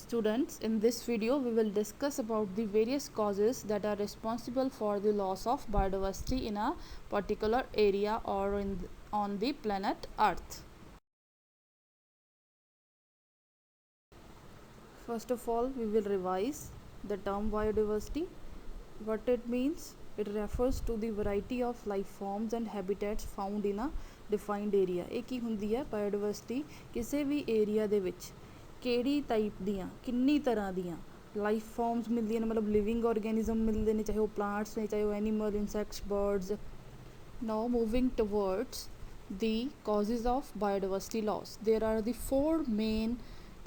Students, in this video we will discuss about the various causes that are responsible for the loss of biodiversity in a particular area or on the planet Earth. First of all, we will revise the term biodiversity. What it means? It refers to the variety of life forms and habitats found in a defined area. ਇਹ ਕੀ ਹੁੰਦੀ ਹੈ biodiversity? ਕਿਸੇ ਵੀ area ਦੇ ਵਿੱਚ ਕਿਹੜੀ type ਦੀਆਂ ਕਿੰਨੀ ਤਰ੍ਹਾਂ ਦੀਆਂ ਲਾਈਫ ਫਾਰਮਸ ਮਿਲਦੀਆਂ ਨੇ, ਮਤਲਬ ਲਿਵਿੰਗ ਆਰਗੈਨਿਜ਼ਮ ਮਿਲਦੇ ਨੇ, ਚਾਹੇ ਉਹ ਪਲਾਂਟਸ ਨੇ, ਚਾਹੇ ਉਹ animal, insects, birds. Now moving towards the causes of biodiversity loss. There are the four main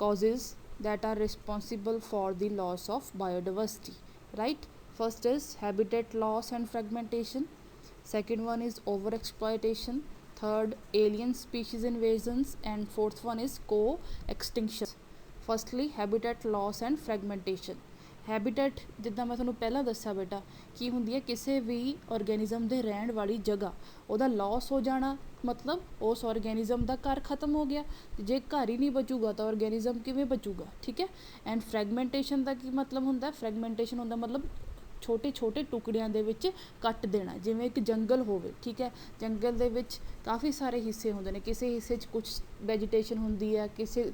causes that are responsible for the loss of biodiversity, right? First is habitat loss and fragmentation. Second one is overexploitation. Third, alien species invasions. And fourth one is co-extinction. Firstly, habitat loss and fragmentation. Habitat ਜਿੱਦਾਂ ਮੈਂ ਤੁਹਾਨੂੰ ਪਹਿਲਾਂ ਦੱਸਿਆ ਬੇਟਾ ਕੀ ਹੁੰਦੀ ਹੈ, ਕਿਸੇ ਵੀ ਔਰਗੈਨਿਜ਼ਮ ਦੇ ਰਹਿਣ ਵਾਲੀ ਜਗ੍ਹਾ ਉਹਦਾ ਲੋਸ ਹੋ ਜਾਣਾ, ਮਤਲਬ ਉਸ ਔਰਗੈਨਿਜ਼ਮ ਦਾ ਘਰ ਖਤਮ ਹੋ ਗਿਆ. ਜੇ ਘਰ ਹੀ ਨਹੀਂ ਬਚੂਗਾ ਤਾਂ ਔਰਗੈਨਿਜ਼ਮ ਕਿਵੇਂ ਬਚੂਗਾ, ਠੀਕ ਹੈ. ਐਂਡ ਫਰੈਗਮੈਂਟੇਸ਼ਨ ਦਾ ਕੀ ਮਤਲਬ ਹੁੰਦਾ? ਫਰੈਗਮੈਂਟੇਸ਼ਨ ਹੁੰਦਾ ਮਤਲਬ ਛੋਟੇ ਛੋਟੇ ਟੁਕੜਿਆਂ ਦੇ ਵਿੱਚ ਕੱਟ ਦੇਣਾ. ਜਿਵੇਂ ਇੱਕ ਜੰਗਲ ਹੋਵੇ, ਠੀਕ ਹੈ, ਜੰਗਲ ਦੇ ਵਿੱਚ ਕਾਫੀ ਸਾਰੇ ਹਿੱਸੇ ਹੁੰਦੇ ਨੇ, ਕਿਸੇ ਹਿੱਸੇ 'ਚ ਕੁਛ ਵੈਜੀਟੇਸ਼ਨ ਹੁੰਦੀ ਹੈ, ਕਿਸੇ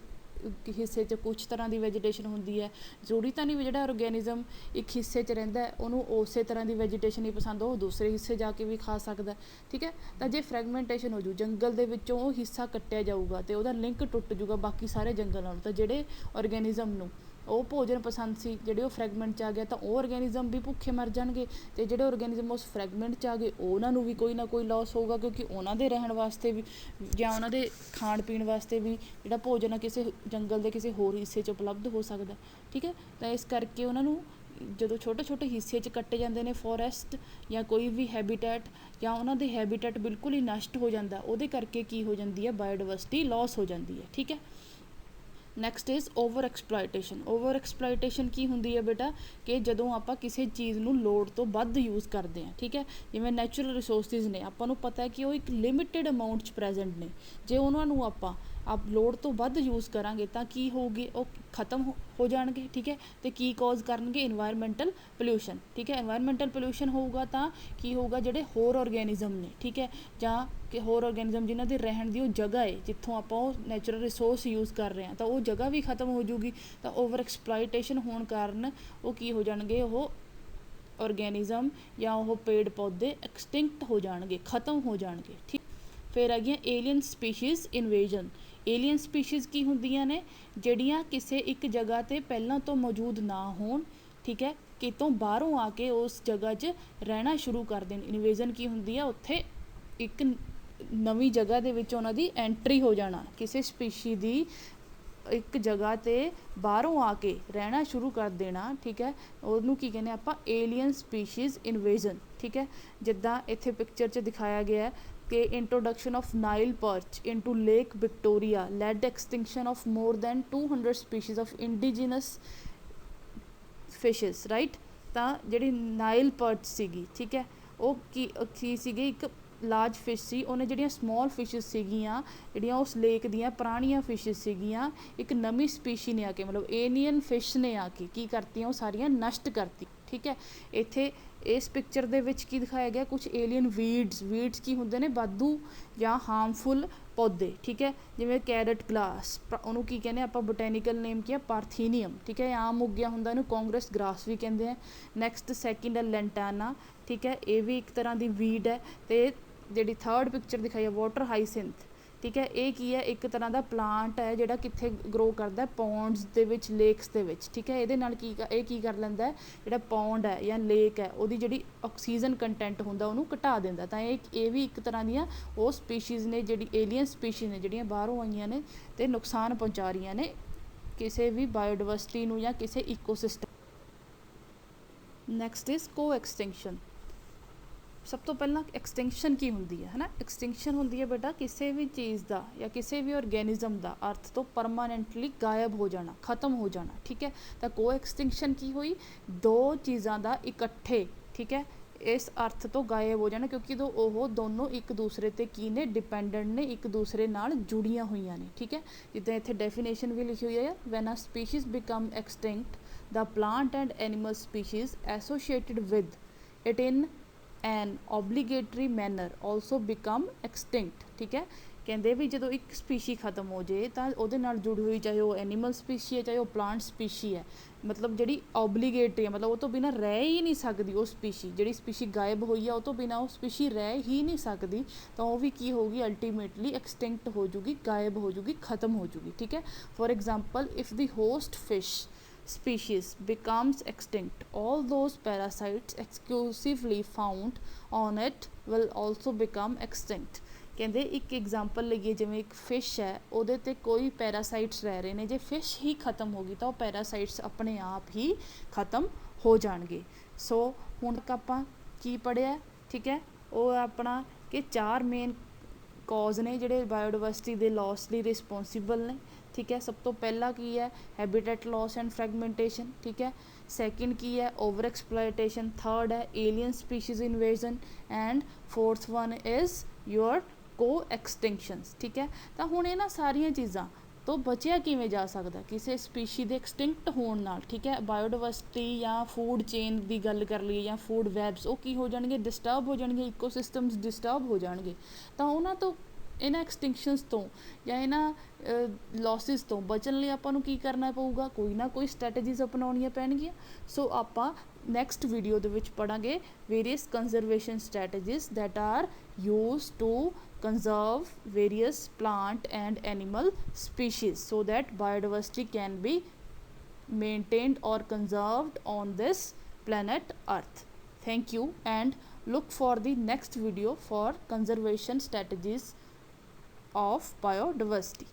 ਹਿੱਸੇ 'ਚ ਕੁਛ ਤਰ੍ਹਾਂ ਦੀ ਵੈਜੀਟੇਸ਼ਨ ਹੁੰਦੀ ਹੈ. ਜ਼ਰੂਰੀ ਤਾਂ ਨਹੀਂ ਵੀ ਜਿਹੜਾ ਔਰਗੈਨਿਜ਼ਮ ਇੱਕ ਹਿੱਸੇ 'ਚ ਰਹਿੰਦਾ ਉਹਨੂੰ ਉਸੇ ਤਰ੍ਹਾਂ ਦੀ ਵੈਜੀਟੇਸ਼ਨ ਹੀ ਪਸੰਦ, ਉਹ ਦੂਸਰੇ ਹਿੱਸੇ ਜਾ ਕੇ ਵੀ ਖਾ ਸਕਦਾ, ਠੀਕ ਹੈ. ਤਾਂ ਜੇ ਫਰੈਗਮੈਂਟੇਸ਼ਨ ਹੋ ਜੂ, ਜੰਗਲ ਦੇ ਵਿੱਚੋਂ ਉਹ ਹਿੱਸਾ ਕੱਟਿਆ ਜਾਊਗਾ ਅਤੇ ਉਹਦਾ ਲਿੰਕ ਟੁੱਟ ਜੂਗਾ ਬਾਕੀ ਸਾਰੇ ਜੰਗਲ ਨਾਲੋਂ. ਤਾਂ ਜਿਹੜੇ ਔਰਗੈਨਿਜ਼ਮ ਨੂੰ ਉਹ ਭੋਜਨ ਪਸੰਦ ਸੀ, ਜਿਹੜੇ ਉਹ ਫਰੈਗਮੈਂਟ 'ਚ ਆ ਗਿਆ, ਤਾਂ ਉਹ ਔਰਗੈਨਿਜ਼ਮ ਵੀ ਭੁੱਖੇ ਮਰ ਜਾਣਗੇ. ਅਤੇ ਜਿਹੜੇ ਔਰਗੈਨਿਜ਼ਮ ਉਸ ਫਰੈਗਮੈਂਟ 'ਚ ਆ ਗਏ ਉਹਨਾਂ ਨੂੰ ਵੀ ਕੋਈ ਨਾ ਕੋਈ ਲੋਸ ਹੋਊਗਾ, ਕਿਉਂਕਿ ਉਹਨਾਂ ਦੇ ਰਹਿਣ ਵਾਸਤੇ ਵੀ ਜਾਂ ਉਹਨਾਂ ਦੇ ਖਾਣ ਪੀਣ ਵਾਸਤੇ ਵੀ ਜਿਹੜਾ ਭੋਜਨ ਆ ਕਿਸੇ ਜੰਗਲ ਦੇ ਕਿਸੇ ਹੋਰ ਹਿੱਸੇ 'ਚ ਉਪਲਬਧ ਹੋ ਸਕਦਾ, ਠੀਕ ਹੈ. ਤਾਂ ਇਸ ਕਰਕੇ ਉਹਨਾਂ ਨੂੰ ਜਦੋਂ ਛੋਟੇ ਛੋਟੇ ਹਿੱਸੇ 'ਚ ਕੱਟੇ ਜਾਂਦੇ ਨੇ ਫੋਰੈਸਟ ਜਾਂ ਕੋਈ ਵੀ ਹੈਬੀਟੈਟ, ਜਾਂ ਉਹਨਾਂ ਦੇ ਹੈਬੀਟੈਟ ਬਿਲਕੁਲ ਹੀ ਨਸ਼ਟ ਹੋ ਜਾਂਦਾ, ਉਹਦੇ ਕਰਕੇ ਕੀ ਹੋ ਜਾਂਦੀ ਹੈ, ਬਾਇਓਡਾਇਵਰਸਿਟੀ ਲੋਸ ਹੋ ਜਾਂਦੀ ਹੈ, ਠੀਕ ਹੈ. Next is over exploitation. Over exploitation ਕੀ ਹੁੰਦੀ ਹੈ ਬੇਟਾ, ਕਿ ਜਦੋਂ ਆਪਾਂ ਕਿਸੇ ਚੀਜ਼ ਨੂੰ ਲੋੜ ਤੋਂ ਵੱਧ ਯੂਜ਼ ਕਰਦੇ ਹਾਂ, ਠੀਕ ਹੈ. ਜਿਵੇਂ ਨੈਚੁਰਲ ਰਿਸੋਰਸਿਸ ਨੇ, ਆਪਾਂ ਨੂੰ ਪਤਾ ਹੈ ਕਿ ਉਹ ਇੱਕ ਲਿਮਿਟਿਡ ਅਮਾਊਂਟ 'ਚ ਪ੍ਰੈਜੈਂਟ ਨੇ. ਜੇ ਉਹਨਾਂ ਨੂੰ ਆਪਾਂ ਲੋੜ ਤੋਂ ਵੱਧ ਯੂਜ਼ ਕਰਾਂਗੇ ਤਾਂ ਕੀ ਹੋਊਗੀ, ਉਹ ਖਤਮ ਹੋ ਜਾਣਗੇ, ਠੀਕ ਹੈ. ਅਤੇ ਕੀ ਕੋਜ਼ ਕਰਨਗੇ, ਇਨਵਾਇਰਮੈਂਟਲ ਪੋਲਿਊਸ਼ਨ, ਠੀਕ ਹੈ. ਇਨਵਾਇਰਮੈਂਟਲ ਪੋਲਿਊਸ਼ਨ ਹੋਊਗਾ ਤਾਂ ਕੀ ਹੋਊਗਾ, ਜਿਹੜੇ ਹੋਰ ਔਰਗੈਨਿਜ਼ਮ ਨੇ, ਠੀਕ ਹੈ, ਜਾਂ ਕਿ ਹੋਰ ਔਰਗੈਨਿਜ਼ਮ ਜਿਨ੍ਹਾਂ ਦੇ ਰਹਿਣ ਦੀ ਉਹ ਜਗ੍ਹਾ ਹੈ ਜਿੱਥੋਂ ਆਪਾਂ ਉਹ ਨੈਚੁਰਲ ਰਿਸੋਰਸ ਯੂਜ਼ ਕਰ ਰਹੇ ਹਾਂ, ਤਾਂ ਉਹ ਜਗ੍ਹਾ ਵੀ ਖਤਮ ਹੋ ਜੂਗੀ. ਤਾਂ ਓਵਰ ਐਕਸਪਲੋਇਟੇਸ਼ਨ ਹੋਣ ਕਾਰਨ ਉਹ ਕੀ ਹੋ ਜਾਣਗੇ, ਉਹ ਔਰਗੈਨਿਜ਼ਮ ਜਾਂ ਉਹ ਪੇੜ ਪੌਦੇ ਐਕਸਟਿੰਕਟ ਹੋ ਜਾਣਗੇ, ਖਤਮ ਹੋ ਜਾਣਗੇ, ਠੀਕ. ਫਿਰ ਆ ਗਈਆਂ alien species invasion. Alien species ਕੀ ਹੁੰਦੀਆਂ ਨੇ, ਜਿਹੜੀਆਂ ਕਿਸੇ ਇੱਕ ਜਗ੍ਹਾ 'ਤੇ ਪਹਿਲਾਂ ਤੋਂ ਮੌਜੂਦ ਨਾ ਹੋਣ, ਠੀਕ ਹੈ, ਕਿਤੋਂ ਬਾਹਰੋਂ ਆ ਕੇ ਉਸ ਜਗ੍ਹਾ 'ਚ ਰਹਿਣਾ ਸ਼ੁਰੂ ਕਰ ਦੇਣ. ਇਨਵੇਜਨ ਕੀ ਹੁੰਦੀ ਆ, ਉੱਥੇ ਇੱਕ ਨਵੀਂ ਜਗ੍ਹਾ ਦੇ ਵਿੱਚ ਉਹਨਾਂ ਦੀ ਐਂਟਰੀ ਹੋ ਜਾਣਾ, ਕਿਸੇ ਸਪੀਸ਼ੀ ਦੀ ਇੱਕ ਜਗ੍ਹਾ 'ਤੇ ਬਾਹਰੋਂ ਆ ਕੇ ਰਹਿਣਾ ਸ਼ੁਰੂ ਕਰ ਦੇਣਾ, ਠੀਕ ਹੈ. ਉਹਨੂੰ ਕੀ ਕਹਿੰਦੇ ਆਪਾਂ, ਏਲੀਅਨ ਸਪੀਸ਼ੀਜ਼ ਇਨਵੇਜਨ, ਠੀਕ ਹੈ. ਜਿੱਦਾਂ ਇੱਥੇ ਪਿਕਚਰ 'ਚ ਦਿਖਾਇਆ ਗਿਆ ਕਿ introduction of Nile perch into Lake Victoria led extinction of more than 200 species of indigenous fishes, right. ਤਾਂ ਜਿਹੜੀ ਨਾਈਲ ਪਰਚ ਸੀਗੀ, ਠੀਕ ਹੈ, ਉਹ ਕੀ ਸੀਗੀ, ਇੱਕ ਲਾਰਜ ਫਿਸ਼ ਸੀ. ਉਹਨੇ ਜਿਹੜੀਆਂ ਸਮੋਲ ਫਿਸ਼ਿਸ ਸੀਗੀਆਂ, ਜਿਹੜੀਆਂ ਉਸ ਲੇਕ ਦੀਆਂ ਪੁਰਾਣੀਆਂ ਫਿਸ਼ਿਸ ਸੀਗੀਆਂ, ਇੱਕ ਨਵੀਂ ਸਪੀਸ਼ੀ ਨੇ ਆ ਕੇ, ਮਤਲਬ ਏਲੀਅਨ ਫਿਸ਼ ਨੇ ਆ ਕੇ ਕੀ ਕਰਤੀਆਂ, ਉਹ ਸਾਰੀਆਂ ਨਸ਼ਟ ਕਰਤੀ, ਠੀਕ ਹੈ. ਇੱਥੇ ਇਸ ਪਿਕਚਰ ਦੇ ਵਿੱਚ ਕੀ ਦਿਖਾਇਆ ਗਿਆ, ਕੁਛ ਏਲੀਅਨ ਵੀਡਸ ਕੀ ਹੁੰਦੇ ਨੇ, ਵਾਧੂ ਜਾਂ ਹਾਰਮਫੁੱਲ ਪੌਦੇ, ਠੀਕ ਹੈ. ਜਿਵੇਂ ਕੈਰਟ ਗਲਾਸ, ਉਹਨੂੰ ਕੀ ਕਹਿੰਦੇ ਆਪਾਂ, ਬੋਟੈਨੀਕਲ ਨੇਮ ਕੀ ਹੈ, ਪਾਰਥੀਨੀਅਮ, ਠੀਕ ਹੈ. ਆਮ ਉੱਗਿਆ ਹੁੰਦਾ, ਇਹਨੂੰ ਕਾਂਗਰਸ ਗ੍ਰਾਸ ਵੀ ਕਹਿੰਦੇ ਆ. ਨੈਕਸਟ ਸੈਕਿੰਡ ਹੈ ਲੈਂਟਾਨਾ, ਠੀਕ ਹੈ, ਇਹ ਵੀ ਇੱਕ ਤਰ੍ਹਾਂ ਦੀ ਵੀਡ ਹੈ. ਅਤੇ ਜਿਹੜੀ ਥਰਡ ਪਿਕਚਰ ਦਿਖਾਈ ਹੈ ਵਾਟਰ ਹਾਈਸਿੰਥ, ਠੀਕ ਹੈ, ਇਹ ਕੀ ਹੈ, ਇੱਕ ਤਰ੍ਹਾਂ ਦਾ ਪਲਾਂਟ ਹੈ ਜਿਹੜਾ ਕਿੱਥੇ ਗਰੋ ਕਰਦਾ, ਪੌਂਡਸ ਦੇ ਵਿੱਚ, ਲੇਕਸ ਦੇ ਵਿੱਚ, ਠੀਕ ਹੈ. ਇਹਦੇ ਨਾਲ ਇਹ ਕੀ ਕਰ ਲੈਂਦਾ, ਜਿਹੜਾ ਪੌਂਡ ਹੈ ਜਾਂ ਲੇਕ ਹੈ ਉਹਦੀ ਜਿਹੜੀ ਆਕਸੀਜਨ ਕੰਟੈਂਟ ਹੁੰਦਾ ਉਹਨੂੰ ਘਟਾ ਦਿੰਦਾ. ਤਾਂ ਇਹ ਵੀ ਇੱਕ ਤਰ੍ਹਾਂ ਦੀਆਂ ਉਹ ਸਪੀਸ਼ੀਜ਼ ਨੇ, ਜਿਹੜੀ ਏਲੀਅਨ ਸਪੀਸ਼ੀਜ਼ ਨੇ, ਜਿਹੜੀਆਂ ਬਾਹਰੋਂ ਆਈਆਂ ਨੇ ਅਤੇ ਨੁਕਸਾਨ ਪਹੁੰਚਾ ਰਹੀਆਂ ਨੇ ਕਿਸੇ ਵੀ ਬਾਇਓਡਾਇਵਰਸਿਟੀ ਨੂੰ ਜਾਂ ਕਿਸੇ ਈਕੋਸਿਸਟਮ. ਨੈਕਸਟ ਇਜ਼ ਕੋ ਐਕਸਟਿੰਕਸ਼ਨ. ਸਭ ਤੋਂ ਪਹਿਲਾਂ ਐਕਸਟਿੰਕਸ਼ਨ ਕੀ ਹੁੰਦੀ ਹੈ ਨਾ, ਐਕਸਟਿੰਕਸ਼ਨ ਹੁੰਦੀ ਹੈ ਬੇਟਾ ਕਿਸੇ ਵੀ ਚੀਜ਼ ਦਾ ਜਾਂ ਕਿਸੇ ਵੀ ਔਰਗੈਨਿਜ਼ਮ ਦਾ ਅਰਥ ਤੋਂ ਪਰਮਾਨੈਂਟਲੀ ਗਾਇਬ ਹੋ ਜਾਣਾ, ਖਤਮ ਹੋ ਜਾਣਾ, ਠੀਕ ਹੈ. ਤਾਂ ਕੋ ਐਕਸਟਿੰਕਸ਼ਨ ਕੀ ਹੋਈ, ਦੋ ਚੀਜ਼ਾਂ ਦਾ ਇਕੱਠੇ, ਠੀਕ ਹੈ, इस अर्थ तो गायब हो जाना, क्योंकि तो वो दोनों एक दूसरे ते की ने डिपेंडेंट ने, एक दूसरे नाल जुड़ियां हुई ने, ठीक है। जिद्दां इत्थे डेफिनेशन भी लिखी हुई है, when a species become extinct the plant and animal species associated with it in an obligatory manner also become extinct, ठीक है। कहते भी जो एक स्पीशी खत्म हो जाए तो वो जुड़ी हुई, चाहे वो एनीमल स्पीशी है चाहे वो प्लांट स्पीशी है, मतलब जी ऑबलीगेटरी है, मतलब वो तो बिना रह ही नहीं सकती वो स्पीशी, जी स्पीशी गायब हुई है वो तो बिना वो स्पीशी रह ही नहीं सकती, तो वो भी की होगी अल्टीमेटली एक्सटिंक्ट हो जूगी, गायब हो जूगी, खत्म हो जूगी, ठीक है। For example if the host fish species becomes extinct, all those parasites exclusively found on it will also become extinct। कहते एक एग्जाम्पल लईए, जिमें एक फिश है ਉਹਦੇ ਤੇ कोई पैरासाइट्स रह रहे हैं, जे फिश ही खत्म होगी तो पैरासाइट्स अपने आप ही खत्म हो जाएंगे। सो हुण तक आपां की पढ़िया, ठीक है, वो अपना कि 4 मेन कॉज ने ਜਿਹੜੇ ਬਾਇਓਡਾਇਵਰਸਿਟੀ ਦੇ ਲॉस ਲਈ ਰਿਸਪੋਂਸੀਬਲ ਨੇ, ठीक है। सब तो पहला की है हैबिटेट लॉस एंड फ्रैगमेंटेशन, ठीक है। सैकेंड की है ओवर एक्सप्लॉयटेशन, थर्ड है alien species invasion and fourth one is your को एक्सटिंक्शनस, ठीक है। तो हुण इन्हां सारियां चीज़ां तो बचिया किवें जा सकदा किसी स्पीशी दे एक्सटिंक्ट होण नाल, ठीक है। बायोडाइवर्सिटी या फूड चेन की गल कर लीए या फूड वैब्स वो की हो जाणगे, डिस्टर्ब हो जाणगे, इकोसिस्टम्स डिस्टर्ब हो जाणगे, तो उन्हां तो इन्हां एक्सटिंक्शनस तो या इन्हां लॉसिस तो बचन लिए आपां नूं की करना पऊगा, कोई ना कोई स्ट्रैटेजीज अपनाउणियां पैणगियां। सो आपां नैक्सट वीडियो दे विच पढ़ांगे various conservation strategies that are use to conserve various plant and animal species so that biodiversity can be maintained or conserved on this planet Earth. Thank you and look for the next video for conservation strategies of biodiversity.